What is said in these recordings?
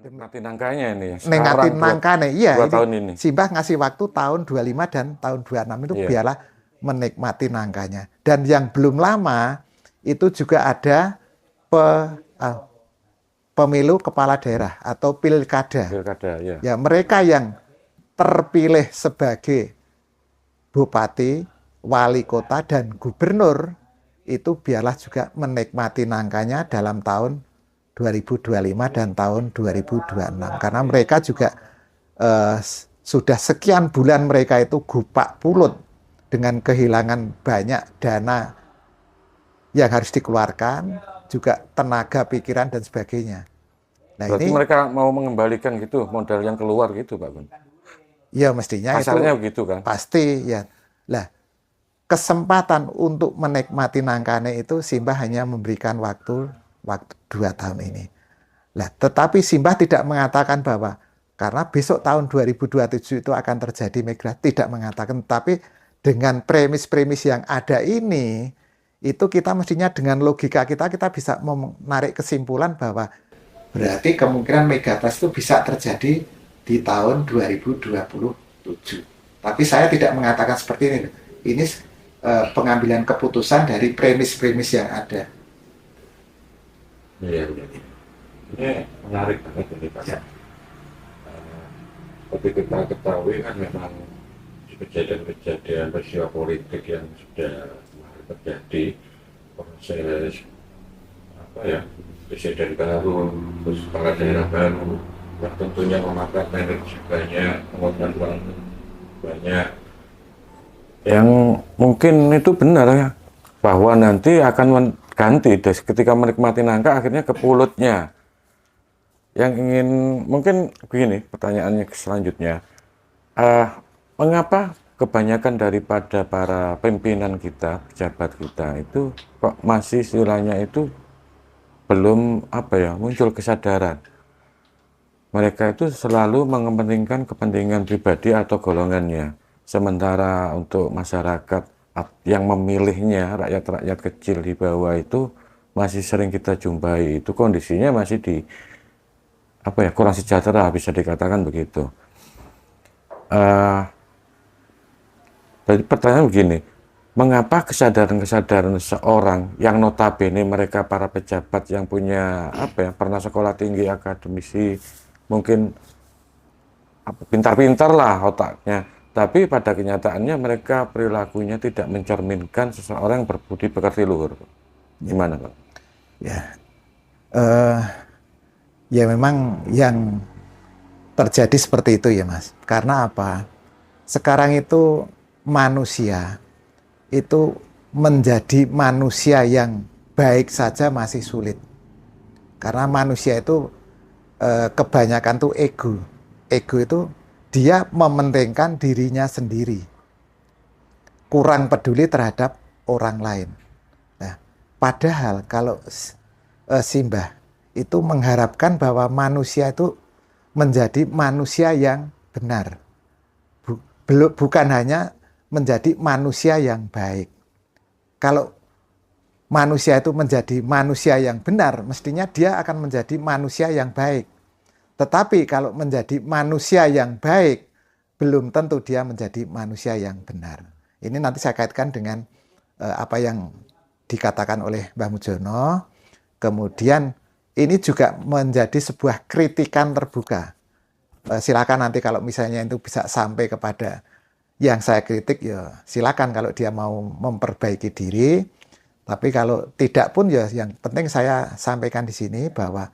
Mati nangkanya ini sekarang Nengatin nangkane, iya 2 ini tahun ini. Simbah ngasih waktu tahun 25 dan tahun 26 itu Iya. biarlah menikmati nangkanya. Dan yang belum lama itu juga ada pe, uh, pemilu kepala daerah atau pilkada. Pilkada, ya. Ya, mereka yang terpilih sebagai bupati, wali kota, dan gubernur itu biarlah juga menikmati nangkanya dalam tahun 2025 dan tahun 2026. Karena mereka juga sudah sekian bulan mereka itu gupak pulut dengan kehilangan banyak dana yang harus dikeluarkan, juga tenaga, pikiran, dan sebagainya. Nah Berarti ini mereka mau mengembalikan gitu modal yang keluar gitu, Pak Gun. ya mestinya Kasarnya itu begitu kan? pasti ya. Lah, kesempatan untuk menikmati nangkane itu Simbah hanya memberikan waktu 2 tahun ini. Lah, tetapi Simbah tidak mengatakan bahwa karena besok tahun 2027 itu akan terjadi migrasi, tidak mengatakan. Tapi dengan premis-premis yang ada ini, itu kita mestinya dengan logika kita bisa menarik kesimpulan bahwa berarti kemungkinan megatrust itu bisa terjadi di tahun 2027. Tapi saya tidak mengatakan seperti ini. Ini pengambilan keputusan dari premis-premis yang ada. Iya, iya. Ini menarik banget ini, Pak. Ya. Seperti kita ketahui kan memang kejadian-kejadian peristiwa politik yang sudah terjadi, proses apa ya, presiden baru, terus kepala daerah baru, yang tentunya memakan energi banyak, mengeluarkan uang banyak. Yang mungkin itu benar ya, bahwa nanti akan mengganti ketika menikmati nangka akhirnya ke pulutnya. Yang ingin mungkin begini pertanyaannya selanjutnya, mengapa kebanyakan daripada para pimpinan kita, pejabat kita itu kok masih istilahnya itu belum apa ya, muncul kesadaran. Mereka itu selalu mengepentingkan kepentingan pribadi atau golongannya, sementara untuk masyarakat yang memilihnya, rakyat-rakyat kecil di bawah itu masih sering kita jumpai itu kondisinya masih di apa ya, kurang sejahtera, bisa dikatakan begitu. Jadi pertanyaan begini, mengapa kesadaran-kesadaran seorang yang notabene mereka para pejabat yang punya apa ya, pernah sekolah tinggi, akademisi, mungkin pintar-pintar lah otaknya, tapi pada kenyataannya mereka perilakunya tidak mencerminkan seseorang yang berbudi pekerti luhur. Gimana, Pak? Ya, ya memang yang terjadi seperti itu ya Mas. Karena apa? Sekarang itu manusia itu menjadi manusia yang baik saja masih sulit. Karena manusia itu kebanyakan tuh ego. Ego itu dia mementingkan dirinya sendiri. Kurang peduli terhadap orang lain. Nah, padahal kalau Simbah itu mengharapkan bahwa manusia itu menjadi manusia yang benar. Bukan hanya menjadi manusia yang baik. Kalau manusia itu menjadi manusia yang benar, mestinya dia akan menjadi manusia yang baik. Tetapi kalau menjadi manusia yang baik, belum tentu dia menjadi manusia yang benar. Ini nanti saya kaitkan dengan apa yang dikatakan oleh Mbah Mujono. Kemudian ini juga menjadi sebuah kritikan terbuka. Silakan nanti kalau misalnya itu bisa sampai kepada yang saya kritik, ya silakan kalau dia mau memperbaiki diri. Tapi kalau tidak pun ya yang penting saya sampaikan di sini bahwa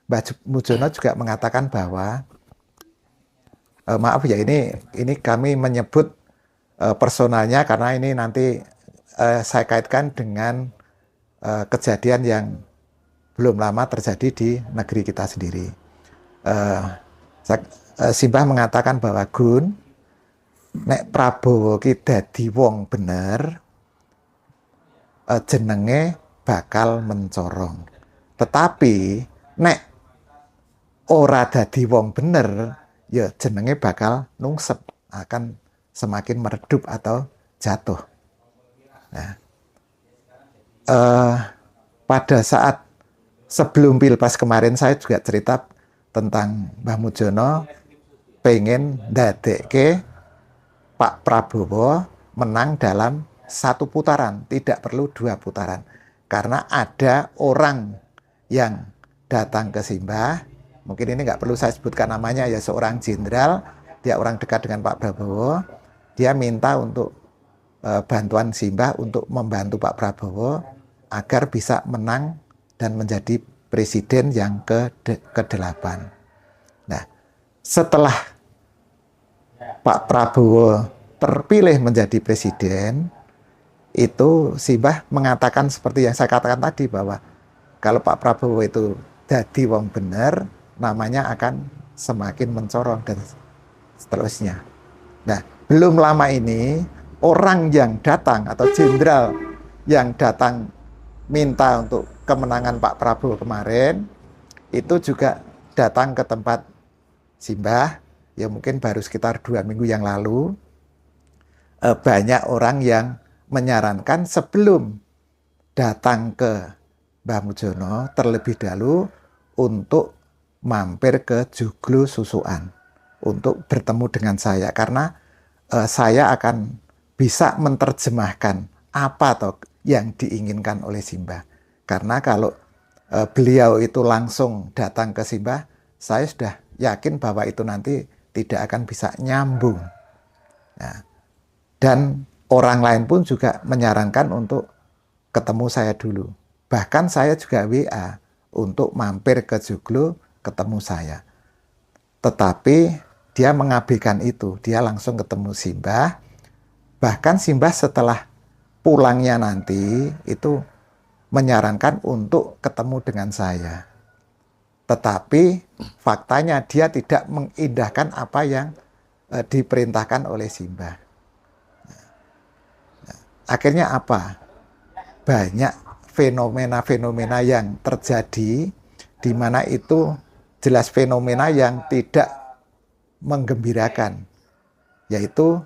Mbah Mujono juga mengatakan bahwa maaf ya ini kami menyebut personalnya karena ini nanti saya kaitkan dengan kejadian yang belum lama terjadi di negeri kita sendiri. Simbah mengatakan bahwa Gun, nek Prabowo ki dadi wong bener, jenenge bakal mencorong. Tetapi nek ora dadi wong bener, ya jenenge bakal nungsep, akan semakin meredup atau jatuh. Nah, pada saat sebelum Pilpres kemarin saya juga cerita tentang Mbah Mujono pengen ndadekke Pak Prabowo menang dalam 1 putaran, tidak perlu 2 putaran. Karena ada orang yang datang ke Simbah, mungkin ini nggak perlu saya sebutkan namanya, ya seorang jenderal, dia orang dekat dengan Pak Prabowo, dia minta untuk bantuan Simbah untuk membantu Pak Prabowo agar bisa menang dan menjadi presiden yang ke-8. Nah, setelah Pak Prabowo terpilih menjadi presiden, itu Simbah mengatakan seperti yang saya katakan tadi, bahwa kalau Pak Prabowo itu dadi wong bener, namanya akan semakin mencorong dan seterusnya. Nah, belum lama ini orang yang datang atau jenderal yang datang minta untuk kemenangan Pak Prabowo kemarin itu juga datang ke tempat Simbah, ya mungkin baru sekitar 2 minggu yang lalu. Banyak orang yang menyarankan sebelum datang ke Mbah Mujono terlebih dahulu untuk mampir ke Joglo Susukan untuk bertemu dengan saya, karena saya akan bisa menerjemahkan apa toh yang diinginkan oleh Simbah. Karena kalau beliau itu langsung datang ke Simbah, saya sudah yakin bahwa itu nanti tidak akan bisa nyambung. Nah, dan orang lain pun juga menyarankan untuk ketemu saya dulu. Bahkan saya juga WA untuk mampir ke Joglo ketemu saya. Tetapi dia mengabaikan itu. Dia langsung ketemu Simbah. Bahkan Simbah setelah pulangnya nanti itu menyarankan untuk ketemu dengan saya. Tetapi faktanya dia tidak mengindahkan apa yang diperintahkan oleh Simbah. Akhirnya apa? Banyak fenomena-fenomena yang terjadi di mana itu jelas fenomena yang tidak menggembirakan. Yaitu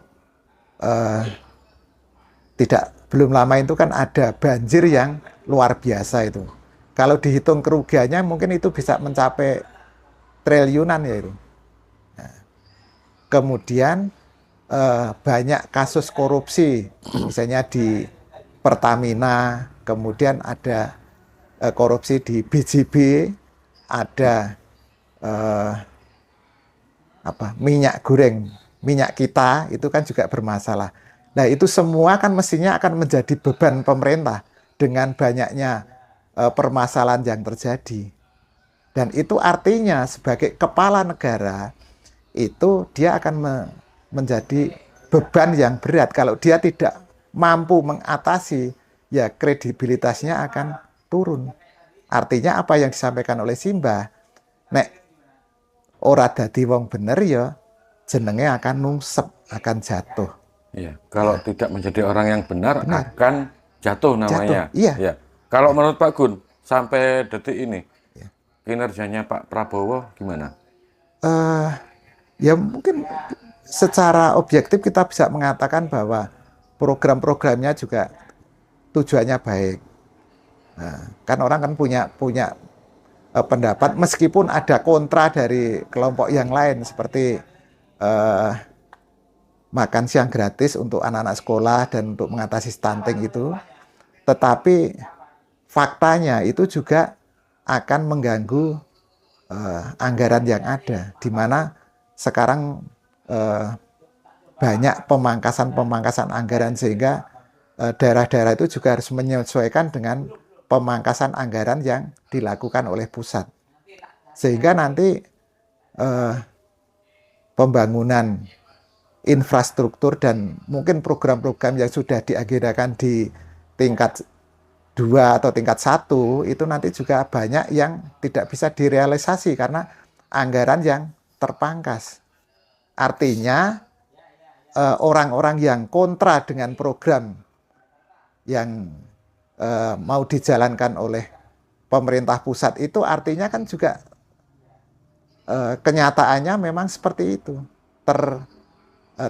belum lama itu kan ada banjir yang luar biasa itu. Kalau dihitung kerugiannya mungkin itu bisa mencapai triliunan ya itu. Nah, kemudian banyak kasus korupsi, misalnya di Pertamina, kemudian ada korupsi di BJB, ada minyak goreng, minyak kita itu kan juga bermasalah. Nah, itu semua kan mestinya akan menjadi beban pemerintah dengan banyaknya permasalahan yang terjadi. Dan itu artinya sebagai kepala negara itu dia akan menjadi beban yang berat. Kalau dia tidak mampu mengatasi, ya kredibilitasnya akan turun. Artinya apa yang disampaikan oleh Simbah, nek ora dadi wong bener ya jenenge akan nungsep, akan jatuh. Iya, kalau tidak menjadi orang yang benar akan jatuh namanya. Jatuh, iya. Ya. Kalau menurut Pak Gun, sampai detik ini kinerjanya Pak Prabowo gimana? Ya mungkin secara objektif kita bisa mengatakan bahwa program-programnya juga tujuannya baik. Nah, kan orang kan punya pendapat meskipun ada kontra dari kelompok yang lain seperti makan siang gratis untuk anak-anak sekolah dan untuk mengatasi stunting itu. Tetapi faktanya itu juga akan mengganggu anggaran yang ada, di mana sekarang banyak pemangkasan anggaran sehingga daerah-daerah itu juga harus menyesuaikan dengan pemangkasan anggaran yang dilakukan oleh pusat. Sehingga nanti pembangunan infrastruktur dan mungkin program-program yang sudah diagendakan di tingkat 2 atau tingkat 1 itu nanti juga banyak yang tidak bisa direalisasi karena anggaran yang terpangkas. Artinya orang-orang yang kontra dengan program yang mau dijalankan oleh pemerintah pusat itu artinya kan juga kenyataannya memang seperti itu,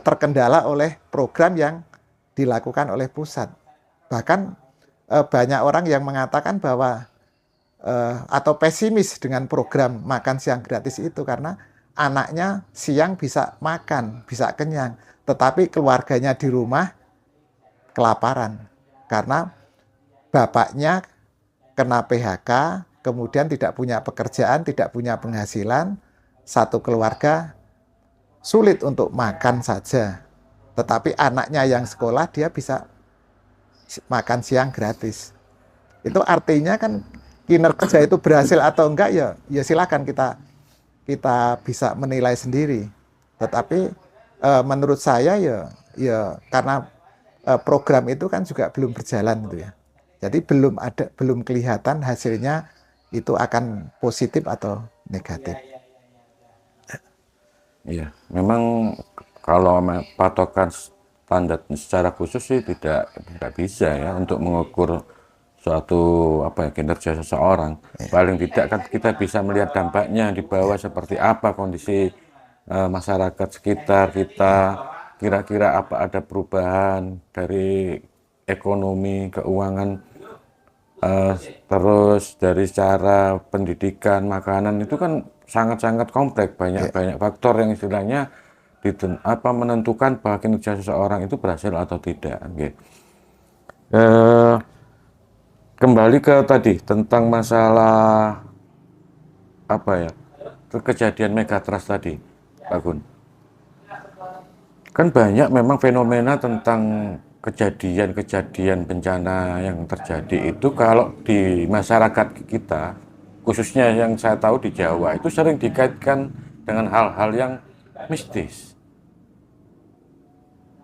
terkendala oleh program yang dilakukan oleh pusat. Bahkan banyak orang yang mengatakan bahwa atau pesimis dengan program makan siang gratis itu karena anaknya siang bisa makan, bisa kenyang, tetapi keluarganya di rumah kelaparan karena bapaknya kena PHK, kemudian tidak punya pekerjaan, tidak punya penghasilan, satu keluarga sulit untuk makan saja. Tetapi anaknya yang sekolah dia bisa makan siang gratis. Itu artinya kan kinerja itu berhasil atau enggak ya silakan kita bisa menilai sendiri. Tetapi menurut saya ya karena program itu kan juga belum berjalan gitu ya. Jadi belum kelihatan hasilnya itu akan positif atau negatif. Iya, memang kalau patokan standar secara khusus sih tidak bisa ya untuk mengukur suatu kinerja seseorang. Paling tidak kan kita bisa melihat dampaknya di bawah seperti apa kondisi masyarakat sekitar kita, kira-kira apa ada perubahan dari ekonomi, keuangan, terus dari cara pendidikan, makanan itu kan sangat-sangat kompleks, banyak faktor yang istilahnya menentukan bahwa kinerja seseorang itu berhasil atau tidak. Kembali ke tadi tentang masalah kejadian megatrust tadi, Pak Gun. Kan banyak memang fenomena tentang kejadian-kejadian bencana yang terjadi itu kalau di masyarakat kita, khususnya yang saya tahu di Jawa, itu sering dikaitkan dengan hal-hal yang mistis.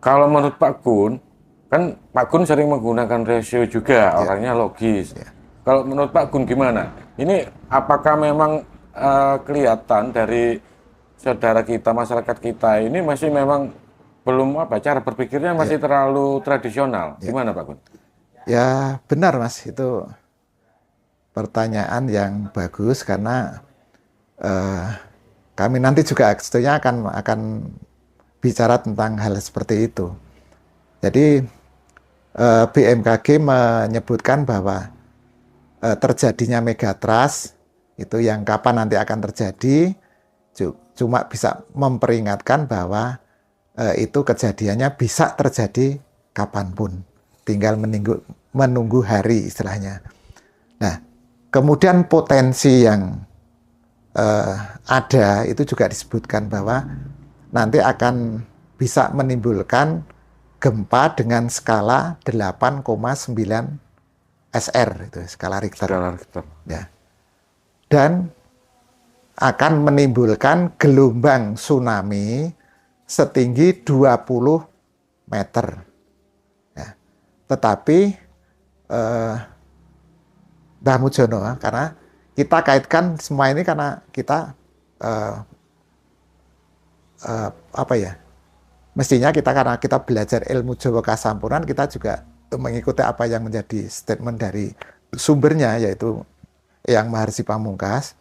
Kalau menurut Pak Gun, kan Pak Gun sering menggunakan rasio juga, orangnya logis. Kalau menurut Pak Gun gimana? Ini apakah memang kelihatan dari saudara kita, masyarakat kita ini masih memang belum cara berpikirnya masih terlalu tradisional. Gimana Pak Gun? Ya benar Mas, itu pertanyaan yang bagus karena kami nanti juga sebetulnya akan bicara tentang hal seperti itu. Jadi BMKG menyebutkan bahwa terjadinya megatrust itu yang kapan nanti akan terjadi, cuma bisa memperingatkan bahwa itu kejadiannya bisa terjadi kapanpun, tinggal menunggu hari istilahnya. Nah, kemudian potensi yang ada itu juga disebutkan bahwa nanti akan bisa menimbulkan gempa dengan skala 8,9 SR, itu skala Richter. Ya. Dan akan menimbulkan gelombang tsunami setinggi 20 meter. Ya. Tetapi Mbah Mujono, karena kita kaitkan semua ini karena kita mestinya karena kita belajar ilmu Jawa Kasampunan, kita juga mengikuti apa yang menjadi statement dari sumbernya, yaitu Eyang Maharsi Pamungkas,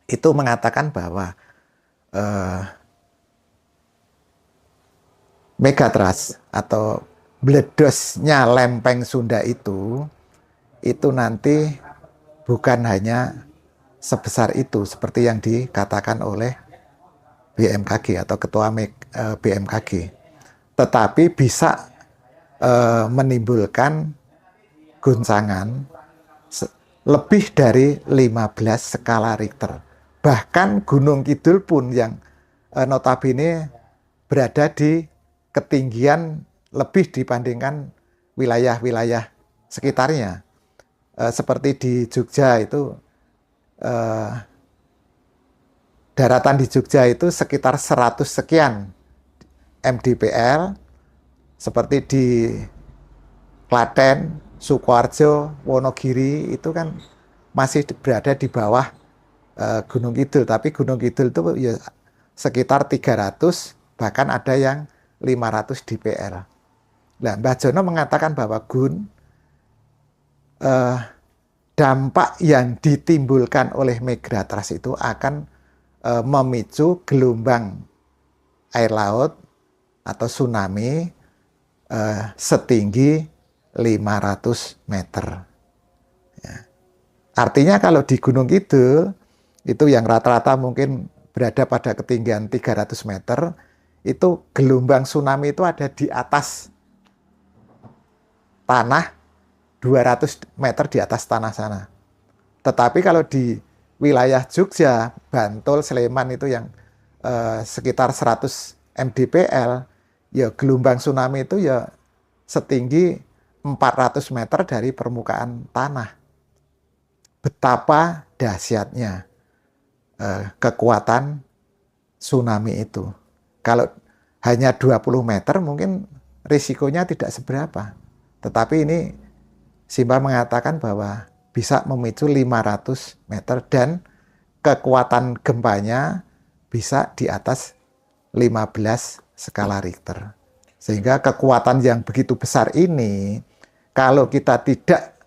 itu mengatakan bahwa megatrust atau meledosnya lempeng Sunda itu nanti bukan hanya sebesar itu seperti yang dikatakan oleh BMKG atau ketua BMKG, tetapi bisa menimbulkan guncangan lebih dari 15 skala Richter. Bahkan Gunung Kidul pun yang notabene berada di ketinggian lebih dibandingkan wilayah-wilayah sekitarnya. Seperti di Jogja itu, daratan di Jogja itu sekitar 100 sekian mdpl, seperti di Klaten, Sukoharjo, Wonogiri itu kan masih berada di bawah Gunung Kidul, tapi Gunung Kidul itu ya sekitar 300, bahkan ada yang 500 dpl. Nah, Mbah Jono mengatakan bahwa dampak yang ditimbulkan oleh megatrust itu akan memicu gelombang air laut atau tsunami setinggi 500 meter. Ya. Artinya kalau di Gunung Kidul, itu yang rata-rata mungkin berada pada ketinggian 300 meter, itu gelombang tsunami itu ada di atas tanah, 200 meter di atas tanah sana. Tetapi kalau di wilayah Jogja, Bantul, Sleman itu yang sekitar 100 mdpl, ya gelombang tsunami itu ya setinggi 400 meter dari permukaan tanah. Betapa dahsyatnya kekuatan tsunami itu. Kalau hanya 20 meter mungkin risikonya tidak seberapa. Tetapi ini Simba mengatakan bahwa bisa memicu 500 meter dan kekuatan gempanya bisa di atas 15 skala Richter. Sehingga kekuatan yang begitu besar ini, kalau kita tidak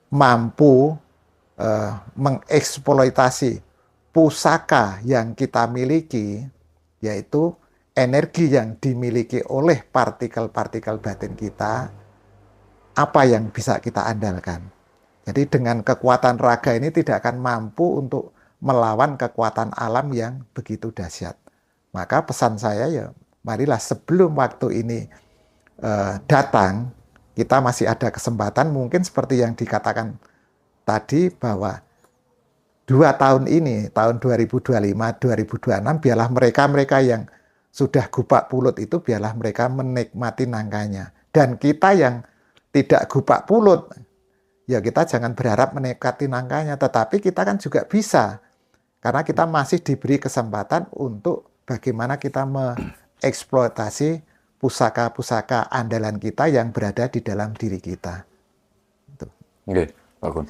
mampu mengeksploitasi pusaka yang kita miliki, yaitu energi yang dimiliki oleh partikel-partikel batin kita, apa yang bisa kita andalkan? Jadi dengan kekuatan raga ini tidak akan mampu untuk melawan kekuatan alam yang begitu dahsyat. Maka pesan saya ya, marilah sebelum waktu ini datang, kita masih ada kesempatan mungkin seperti yang dikatakan tadi bahwa 2 tahun ini, tahun 2025-2026, biarlah mereka-mereka yang sudah gubak pulut itu, biarlah mereka menikmati nangkanya. Dan kita yang tidak gubak pulut, ya kita jangan berharap menikmati nangkanya, tetapi kita kan juga bisa. Karena kita masih diberi kesempatan untuk bagaimana kita mengeksploitasi pusaka-pusaka andalan kita yang berada di dalam diri kita. Oke, Pak Gun.